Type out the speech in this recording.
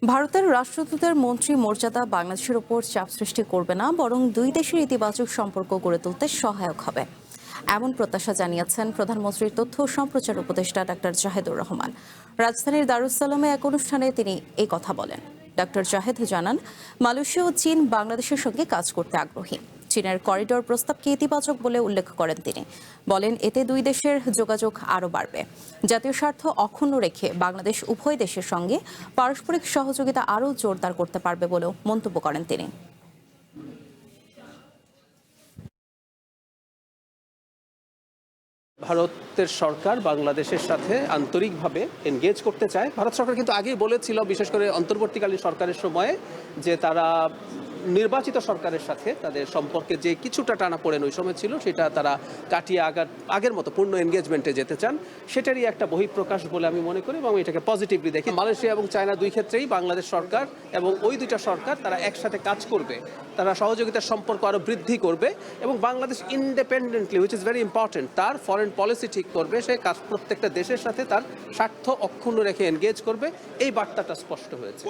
ভারতের রাষ্ট্রদূতের মন্ত্রী মর্যাদা বাংলাদেশের উপর চাপ সৃষ্টি করবে না, বরং দুই দেশের ইতিবাচক সম্পর্ক গড়ে তুলতে সহায়ক হবে, এমন প্রত্যাশা জানিয়েছেন প্রধানমন্ত্রীর তথ্য ও সম্প্রচার উপদেষ্টা ডাক্তার জাহেদুর রহমান। রাজধানীর দারুস-সালামে এক অনুষ্ঠানে তিনি এই কথা বলেন। ডাক্তার জাহেদ জানান, মালয়েশিয়া ও চীন বাংলাদেশের সঙ্গে কাজ করতে আগ্রহী। চীনের করিডোর প্রস্তাবকে ইতিবাচক বলে উল্লেখ করেন তিনি। বলেন, এতে দুই দেশের যোগাযোগ আরও বাড়বে। জাতীয় স্বার্থ অক্ষুণ্ণ রেখে বাংলাদেশ উভয় দেশের সঙ্গে পারস্পরিক সহযোগিতা আরও জোরদার করতে পারবে বলেও মন্তব্য করেন তিনি। ভারতের সরকার বাংলাদেশের সাথে আন্তরিকভাবে এনগেজ করতে চায়। ভারত সরকার কিন্তু আগেই বলেছিল, বিশেষ করে অন্তর্বর্তীকালীন সরকারের সময়ে, যে তারা নির্বাচিত সরকারের সাথে তাদের সম্পর্কে যে কিছুটা টানাপোড়েন ওই সময় ছিল, সেটা তারা কাটিয়ে আগের মতো পূর্ণ এনগেজমেন্টে যেতে চান। সেটারই একটা বহিঃপ্রকাশ বলে আমি মনে করি এবং এটাকে পজিটিভলি দেখি। মালয়েশিয়া এবং চায়না দুই ক্ষেত্রেই বাংলাদেশ সরকার এবং ওই দুইটা সরকার তারা একসাথে কাজ করবে, তারা সহযোগিতার সম্পর্ক আরও বৃদ্ধি করবে এবং Bangladesh independently, which is very important, তার ফরেন পলিসি ঠিক করবে। সে কাজ প্রত্যেকটা দেশের সাথে তার স্বার্থ অক্ষুণ্ণ রেখে এনগেজ করবে। এই বার্তাটা স্পষ্ট হয়েছে।